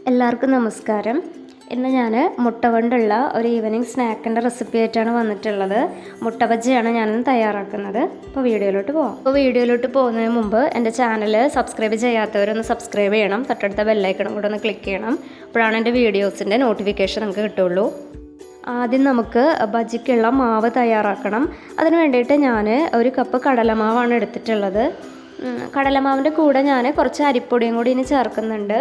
എല്ലാവർക്കും നമസ്കാരം. ഇന്ന് ഞാൻ മുട്ട കൊണ്ടുള്ള ഒരു ഈവനിങ് സ്നാക്കിൻ്റെ റെസിപ്പി ആയിട്ടാണ് വന്നിട്ടുള്ളത്. മുട്ട ബജ്ജിയാണ് ഞാനിന്ന് തയ്യാറാക്കുന്നത്. അപ്പോൾ വീഡിയോയിലോട്ട് പോകാം. വീഡിയോയിലോട്ട് പോകുന്നതിന് മുമ്പ് എൻ്റെ ചാനൽ സബ്സ്ക്രൈബ് ചെയ്യാത്തവരൊന്ന് സബ്സ്ക്രൈബ് ചെയ്യണം. തൊട്ടടുത്ത ബെല്ലൈക്കണും കൂടെ ഒന്ന് ക്ലിക്ക് ചെയ്യണം. അപ്പോഴാണ് എൻ്റെ വീഡിയോസിൻ്റെ നോട്ടിഫിക്കേഷൻ നിങ്ങൾക്ക് കിട്ടുള്ളൂ. ആദ്യം നമുക്ക് ബജ്ജിക്കുള്ള മാവ് തയ്യാറാക്കണം. അതിന് വേണ്ടിയിട്ട് ഞാൻ ഒരു കപ്പ് കടലമാവാണ് എടുത്തിട്ടുള്ളത്. കടലമാവിൻ്റെ കൂടെ ഞാൻ കുറച്ച് അരിപ്പൊടിയും കൂടി ഇനി ചേർക്കുന്നുണ്ട്.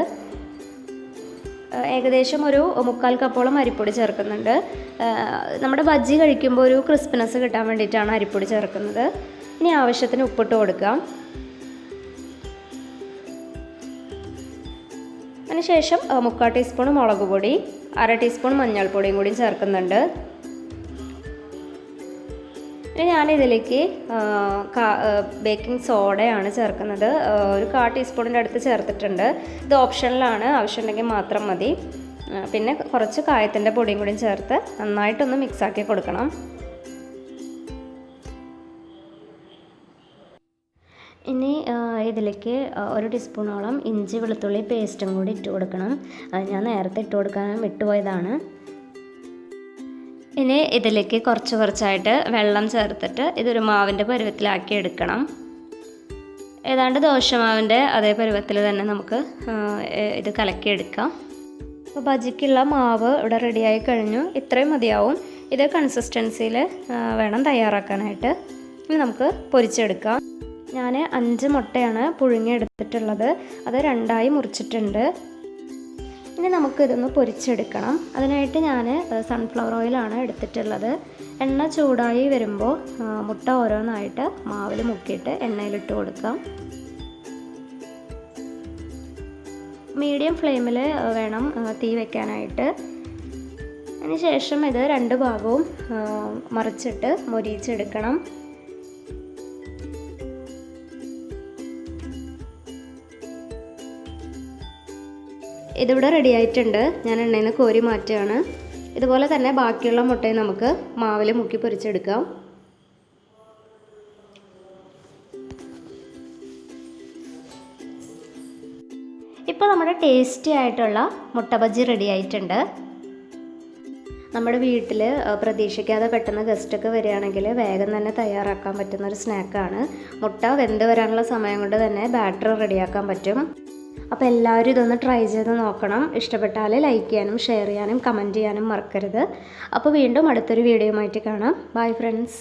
ഏകദേശം ഒരു 3/4 കപ്പോളം അരിപ്പൊടി ചേർക്കുന്നുണ്ട്. നമ്മുടെ ബജ്ജി കഴിക്കുമ്പോൾ ഒരു ക്രിസ്പിനെസ് കിട്ടാൻ വേണ്ടിയിട്ടാണ് അരിപ്പൊടി ചേർക്കുന്നത്. ഇനി ആവശ്യത്തിന് ഉപ്പിട്ട് കൊടുക്കാം. അതിനുശേഷം 3/4 ടീസ്പൂൺ മുളക് പൊടി, 1/2 ടീസ്പൂൺ മഞ്ഞൾപ്പൊടിയും കൂടി ചേർക്കുന്നുണ്ട്. ഇനി ഞാനിതിലേക്ക് ബേക്കിംഗ് സോഡയാണ് ചേർക്കുന്നത്. ഒരു 1/4 ടീസ്പൂണിൻ്റെ അടുത്ത് ചേർത്തിട്ടുണ്ട്. ഇത് ഓപ്ഷണലാണ്, ആവശ്യമുണ്ടെങ്കിൽ മാത്രം മതി. പിന്നെ കുറച്ച് കായത്തിൻ്റെ പൊടിയും കൂടി ചേർത്ത് നന്നായിട്ടൊന്ന് മിക്സാക്കി കൊടുക്കണം. ഇനി ഇതിലേക്ക് 1 ടീസ്പൂണോളം ഇഞ്ചി വെളുത്തുള്ളി പേസ്റ്റും കൂടി ഇട്ട് കൊടുക്കണം. അത് ഞാൻ നേരത്തെ ഇട്ട് കൊടുക്കാൻ വിട്ടുപോയതാണ്. ഇനി ഇതിലേക്ക് കുറച്ചായിട്ട് വെള്ളം ചേർത്തിട്ട് ഇതൊരു മാവിൻ്റെ പരുവത്തിലാക്കി എടുക്കണം. ഏതാണ്ട് ദോശമാവിൻ്റെ അതേ പരുവത്തിൽ തന്നെ നമുക്ക് ഇത് കലക്കിയെടുക്കാം. അപ്പോൾ ബജിക്കുള്ള മാവ് ഇവിടെ റെഡിയായി കഴിഞ്ഞു. ഇത്രയും മതിയാവും. ഇതേ കൺസിസ്റ്റൻസിയിൽ വേണം തയ്യാറാക്കാനായിട്ട്. ഇനി നമുക്ക് പൊരിച്ചെടുക്കാം. ഞാൻ 5 മുട്ടയാണ് പുഴുങ്ങിയെടുത്തിട്ടുള്ളത്. അത് 2ആയി മുറിച്ചിട്ടുണ്ട്. ഇനി നമുക്കിതൊന്ന് പൊരിച്ചെടുക്കണം. അതിനായിട്ട് ഞാൻ സൺഫ്ലവർ ഓയിലാണ് എടുത്തിട്ടുള്ളത്. എണ്ണ ചൂടായി വരുമ്പോൾ മുട്ട ഓരോന്നായിട്ട് മാവിൽ മുക്കിയിട്ട് എണ്ണയിലിട്ട് കൊടുക്കാം. മീഡിയം ഫ്ലെയിമിൽ വേണം തീ വയ്ക്കാനായിട്ട്. അതിനുശേഷം ഇത് 2 ഭാഗവും മറിച്ചിട്ട് മൊരിയിച്ചെടുക്കണം. ഇതിവിടെ റെഡി ആയിട്ടുണ്ട്. ഞാൻ എണ്ണയിൽ നിന്ന് കോരി മാറ്റുകയാണ്. ഇതുപോലെ തന്നെ ബാക്കിയുള്ള മുട്ടയും നമുക്ക് മാവിൽ മുക്കി പൊരിച്ചെടുക്കാം. ഇപ്പോൾ നമ്മുടെ ടേസ്റ്റി ആയിട്ടുള്ള മുട്ട ബജ്ജി റെഡി ആയിട്ടുണ്ട്. നമ്മുടെ വീട്ടിൽ പ്രതീക്ഷിക്കാതെ പെട്ടെന്ന് ഗസ്റ്റൊക്കെ വരികയാണെങ്കിൽ വേഗം തന്നെ തയ്യാറാക്കാൻ പറ്റുന്ന ഒരു സ്നാക്കാണ്. മുട്ട വെന്ത് വരാനുള്ള സമയം കൊണ്ട് തന്നെ ബാറ്റർ റെഡിയാക്കാൻ പറ്റും. അപ്പോൾ എല്ലാവരും ഇതൊന്ന് ട്രൈ ചെയ്ത് നോക്കണം. ഇഷ്ടപ്പെട്ടാൽ ലൈക്ക് ചെയ്യാനും ഷെയർ ചെയ്യാനും കമൻറ്റ് ചെയ്യാനും മറക്കരുത്. അപ്പോൾ വീണ്ടും അടുത്തൊരു വീഡിയോയുമായിട്ട് കാണാം. Bye friends.